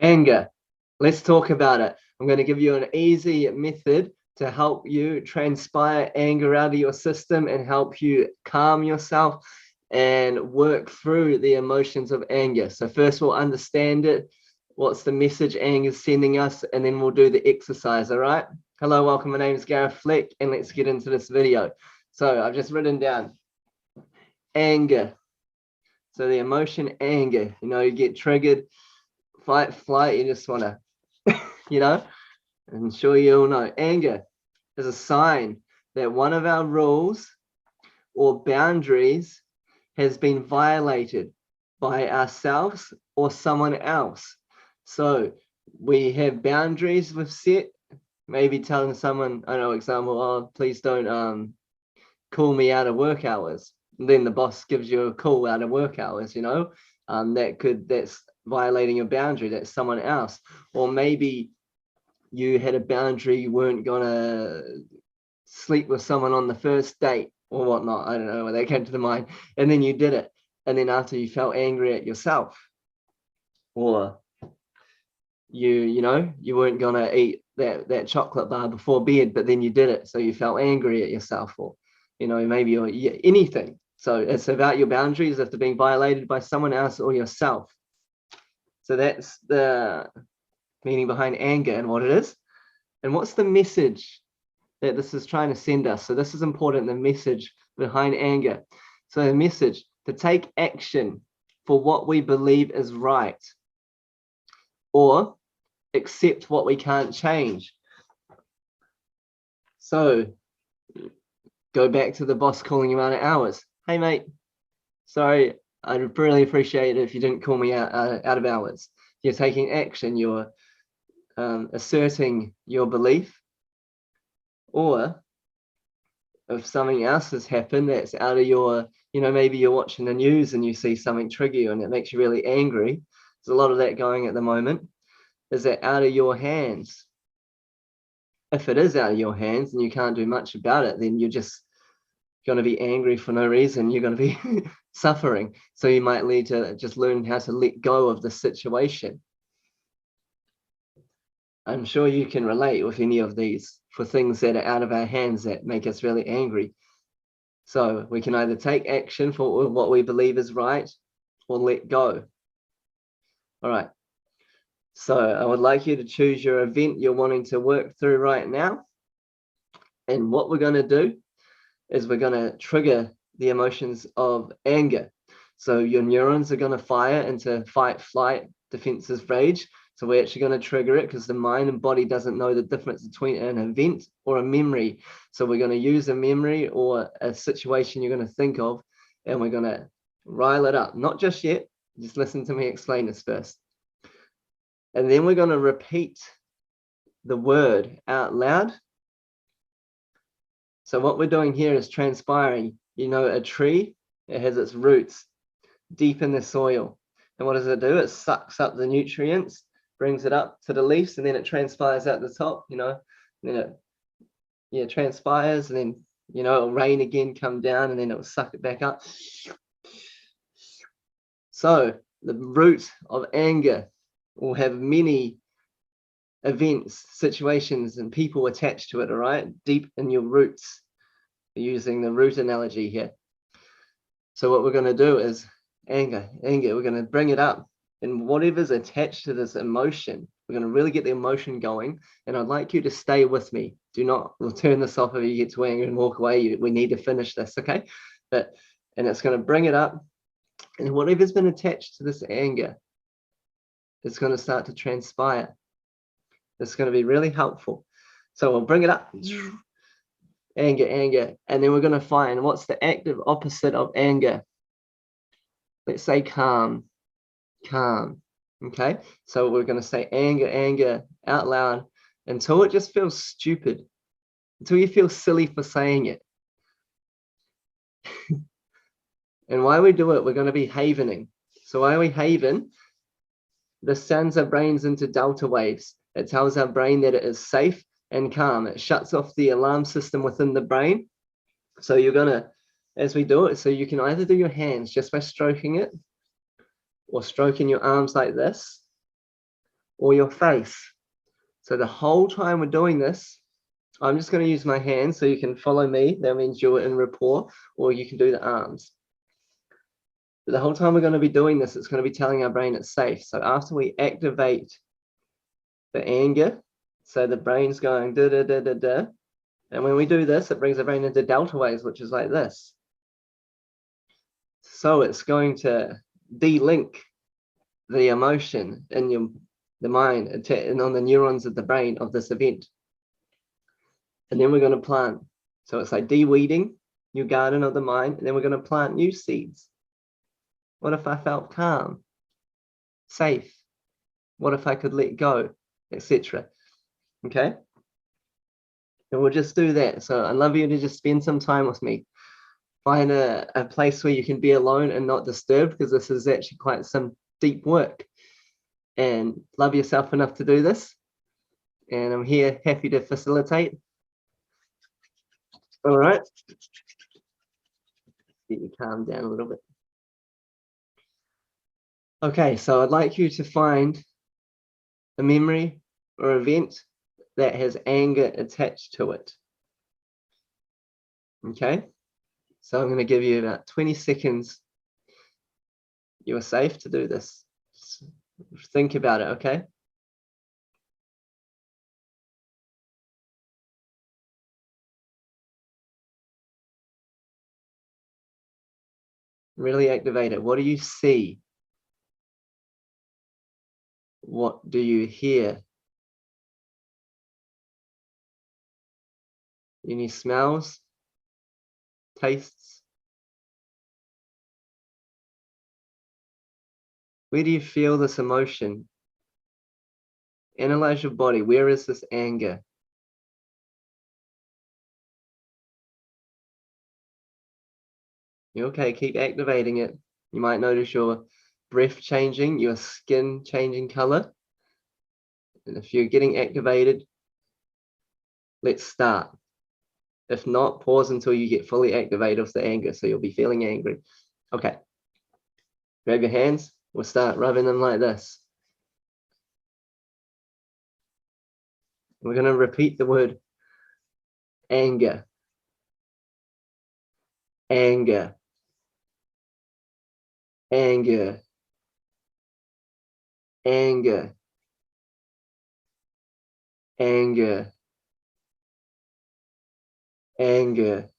Anger. Let's talk about it. I'm going to give you an easy method to help you transpire anger out of your system and help you calm yourself and work through the emotions of anger. So first we'll understand it. What's the message anger is sending us? And then we'll do the exercise. All right. Hello, welcome. My name is Gareth Fleck and let's get into this video. So I've just written down anger. So the emotion anger, you get triggered, fight, flight, you just want to, I'm sure you all know, anger is a sign that one of our rules or boundaries has been violated by ourselves or someone else. So we have boundaries we've set, maybe telling someone, I don't know, example, oh, please don't call me out of work hours. And then the boss gives you a call out of work hours, that's violating a boundary. That's someone else. Or maybe you had a boundary, you weren't gonna sleep with someone on the first date or whatnot. I don't know where that came to the mind. And then you did it. And then after you felt angry at yourself, or you weren't gonna eat that chocolate bar before bed, but then you did it. So you felt angry at yourself, or maybe anything. So it's about your boundaries if they're being violated by someone else or yourself. So that's the meaning behind anger and what it is. And what's the message that this is trying to send us? So this is important, the message behind anger. So the message to take action for what we believe is right, or accept what we can't change. So go back to the boss calling you out of hours. Hey mate, sorry, I'd really appreciate it if you didn't call me out of hours. You're taking action, you're asserting your belief. Or if something else has happened that's out of your, maybe you're watching the news and you see something trigger you and it makes you really angry. There's a lot of that going at the moment. Is that out of your hands? If it is out of your hands and you can't do much about it, then you're just going to be angry for no reason. You're going to be suffering. So you might need to just learn how to let go of the situation. I'm sure you can relate with any of these for things that are out of our hands that make us really angry. So we can either take action for what we believe is right or let go. All right. So I would like you to choose your event you're wanting to work through right now. And what we're going to do is we're going to trigger the emotions of anger. So your neurons are going to fire into fight, flight, defensive, rage. So we're actually going to trigger it because the mind and body doesn't know the difference between an event or a memory. So we're going to use a memory or a situation you're going to think of, and we're going to rile it up. Not just yet. Just listen to me explain this first. And then we're going to repeat the word out loud. So what we're doing here is transpiring. A tree, it has its roots deep in the soil. And what does it do? It sucks up the nutrients, brings it up to the leaves, and then it transpires out the top, and then it transpires, and then, it'll rain again, come down, and then it'll suck it back up. So the root of anger will have many events, situations, and people attached to it, all right? Deep in your roots, using the root analogy here. So what we're going to do is anger, we're going to bring it up, and whatever's attached to this emotion, we're going to really get the emotion going. And I'd like you to stay with me. Do not, we'll turn this off if you get too angry and walk away. We need to finish this, okay? And it's going to bring it up, and whatever's been attached to this anger, it's going to start to transpire. It's going to be really helpful. So we'll bring it up. Anger, and then we're going to find what's the active opposite of anger. Let's say calm. Okay, so we're going to say anger out loud until it just feels stupid, until you feel silly for saying it. And while we do it, we're going to be havening. So while we haven, this sends our brains into delta waves. It tells our brain that it is safe and calm. It shuts off the alarm system within the brain. So you're going to, as we do it, so you can either do your hands just by stroking it, or stroking your arms like this, or your face. So the whole time we're doing this, I'm just going to use my hands so you can follow me. That means you're in rapport, or you can do the arms. But the whole time we're going to be doing this, it's going to be telling our brain it's safe. So after we activate the anger, so the brain's going da da da da da, and when we do this, it brings the brain into delta waves, which is like this. So it's going to de-link the emotion in the mind and on the neurons of the brain of this event. And then we're going to plant. So it's like de-weeding your garden of the mind, and then we're going to plant new seeds. What if I felt calm, safe? What if I could let go, etc.? Okay. And we'll just do that. So I'd love you to just spend some time with me. Find a place where you can be alone and not disturbed, because this is actually quite some deep work. And love yourself enough to do this. And I'm here, happy to facilitate. All right. Get you calm down a little bit. Okay, so I'd like you to find a memory or event that has anger attached to it. Okay, so I'm going to give you about 20 seconds. You are safe to do this. Just think about it, okay? Really activate it. What do you see? What do you hear? Any smells? Tastes? Where do you feel this emotion? Analyze your body. Where is this anger? You're okay, keep activating it. You might notice your breath changing, your skin changing color. And if you're getting activated, let's start. If not, pause until you get fully activated with the anger, so you'll be feeling angry. Okay. Grab your hands. We'll start rubbing them like this. We're going to repeat the word anger. Anger. Anger. Anger. Anger. Anger.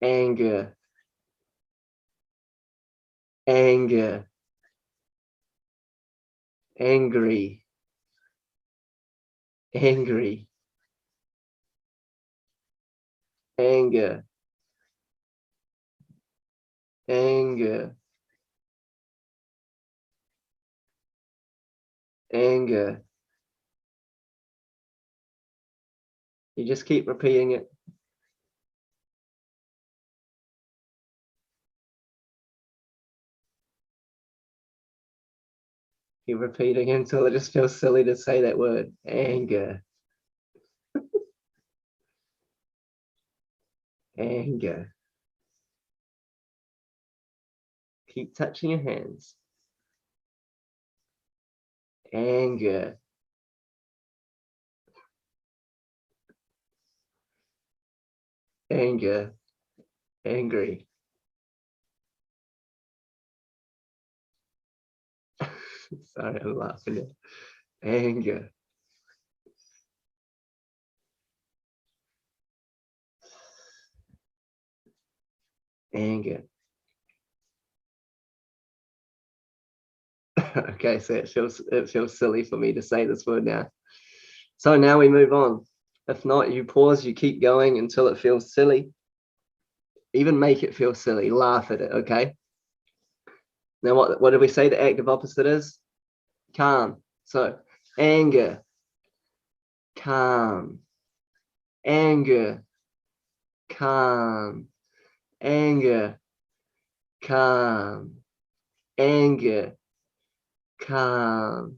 Anger. Anger. Angry. Angry. Anger. Anger. Anger. You just keep repeating it. Keep repeating until it just feels silly to say that word. Anger. Anger. Keep touching your hands. Anger. Anger. Angry. Sorry, I'm laughing. Anger. Anger. Okay, so it feels silly for me to say this word now. So now we move on. If not, you pause, you keep going until it feels silly. Even make it feel silly. Laugh at it, okay? Now, what did we say the active opposite is? Calm. So anger. Calm. Anger. Calm. Anger. Calm. Anger. Calm.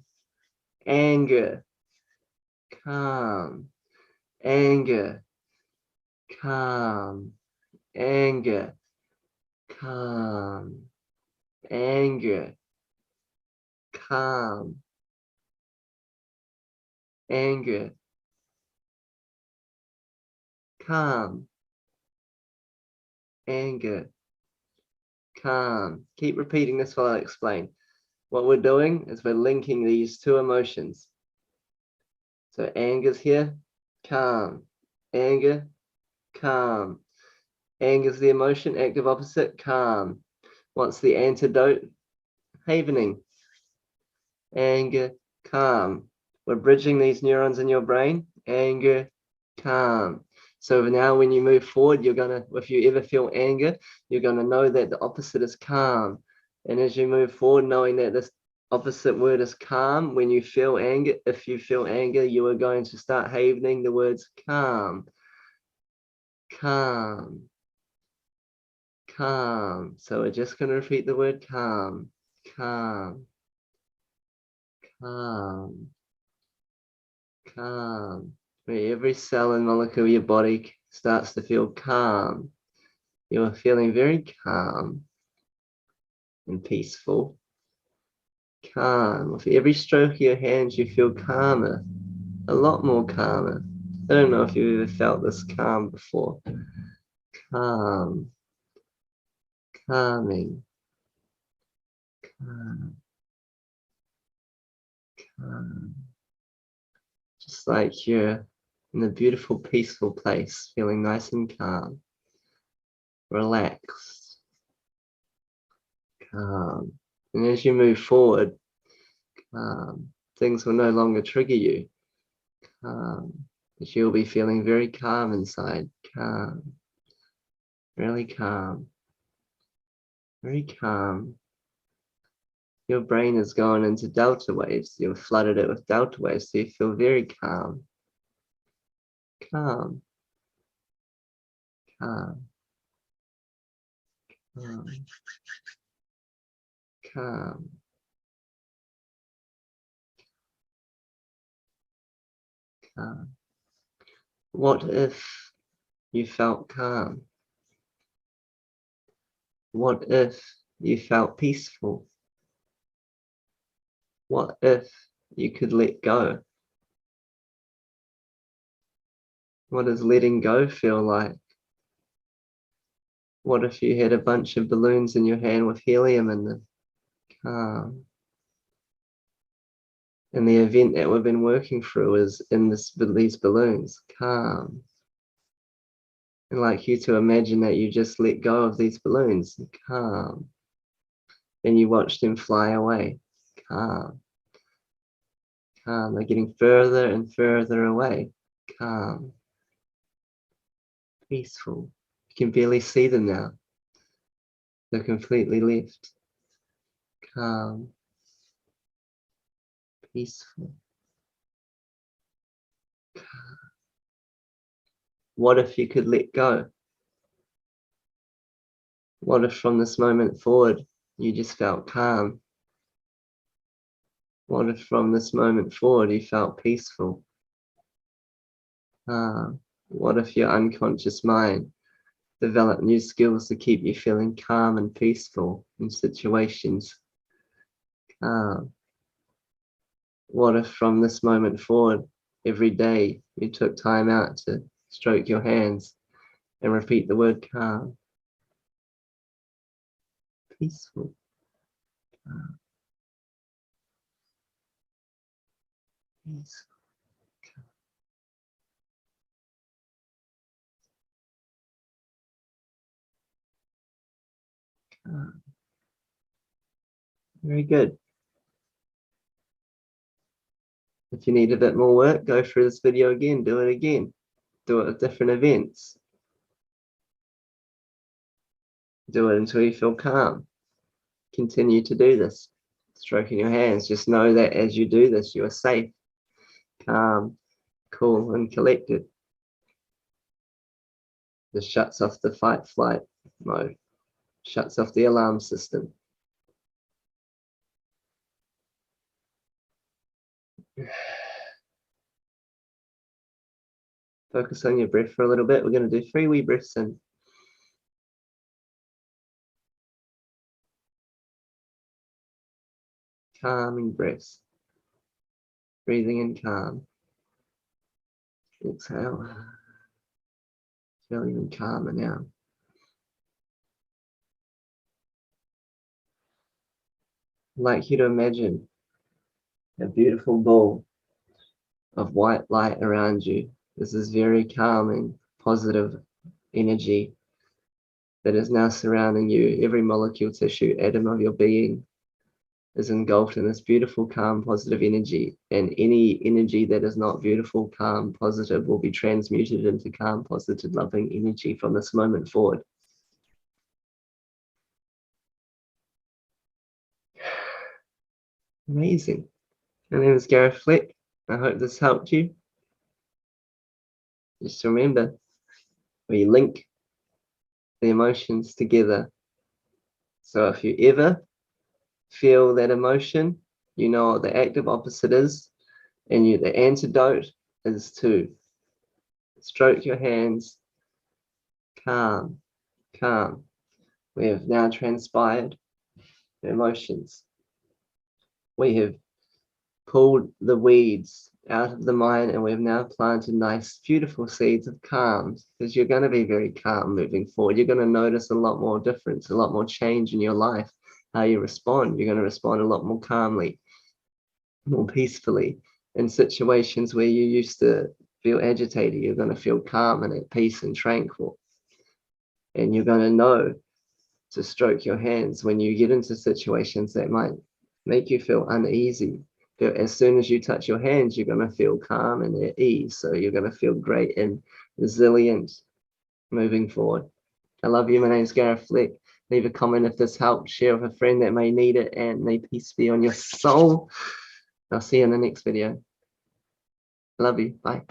Anger. Calm. Anger. Calm. Anger. Calm. Anger. calm, anger, calm, anger, calm. Keep repeating this while I explain. What we're doing is we're linking these two emotions. So anger's here, calm, anger, calm. Anger's the emotion, active opposite, calm. What's the antidote? Havening, anger, calm. We're bridging these neurons in your brain, anger, calm. So now when you move forward, you're gonna, if you ever feel anger, you're gonna know that the opposite is calm. And as you move forward, knowing that this opposite word is calm, when you feel anger, if you feel anger, you are going to start havening the words calm, calm, calm. So we're just gonna repeat the word calm, calm, calm, calm. Where every cell and molecule of your body starts to feel calm. You are feeling very calm and peaceful. Calm. With every stroke of your hands, you feel calmer, a lot more calmer. I don't know if you've ever felt this calm before. Calm, calming, calm, calm. Just like you're in a beautiful, peaceful place, feeling nice and calm, relaxed, calm. And as you move forward, things will no longer trigger you. But you'll be feeling very calm inside, calm, really calm, very calm. Your brain has gone into delta waves. You've flooded it with delta waves, so you feel very calm, calm, calm, calm, calm. Calm. What if you felt calm? What if you felt peaceful? What if you could let go? What does letting go feel like? What if you had a bunch of balloons in your hand with helium in them? Calm. And the event that we've been working through is in these balloons. Calm. I'd like you to imagine that you just let go of these balloons. Calm. And you watch them fly away. Calm. Calm. They're getting further and further away. Calm. Peaceful. You can barely see them now. They're completely left. Calm. Peaceful. Calm. What if you could let go? What if from this moment forward, you just felt calm? What if from this moment forward, you felt peaceful? What if your unconscious mind developed new skills to keep you feeling calm and peaceful in situations? What if from this moment forward, every day you took time out to stroke your hands and repeat the word calm, peaceful, calm, peaceful, calm. Very good. If you need a bit more work, go through this video again, do it again. Do it at different events. Do it until you feel calm. Continue to do this. Stroking your hands. Just know that as you do this, you are safe, calm, cool, and collected. This shuts off the fight flight mode. Shuts off the alarm system. Focus on your breath for a little bit. We're going to do 3 wee breaths in. calming breaths. Breathing in calm. Exhale. Feel even calmer now. I'd like you to imagine a beautiful ball of white light around you. This is very calming, positive energy that is now surrounding you. Every molecule, tissue, atom of your being is engulfed in this beautiful, calm, positive energy. And any energy that is not beautiful, calm, positive will be transmuted into calm, positive, loving energy from this moment forward. Amazing. My name is Gareth Fleck. I hope this helped you. Just remember, we link the emotions together. So if you ever feel that emotion, you know what the active opposite is, and the antidote is to stroke your hands, calm, calm. We have now transpired the emotions. We have pulled the weeds out of the mind, and we've now planted nice, beautiful seeds of calm, because you're going to be very calm moving forward. You're going to notice a lot more difference, a lot more change in your life, how you respond. You're going to respond a lot more calmly, more peacefully. In situations where you used to feel agitated, you're going to feel calm and at peace and tranquil. And you're going to know to stroke your hands when you get into situations that might make you feel uneasy. But as soon as you touch your hands, you're going to feel calm and at ease. So you're going to feel great and resilient moving forward. I love you. My name's Gareth Fleck. Leave a comment if this helped. Share with a friend that may need it, and may peace be on your soul. I'll see you in the next video. Love you. Bye.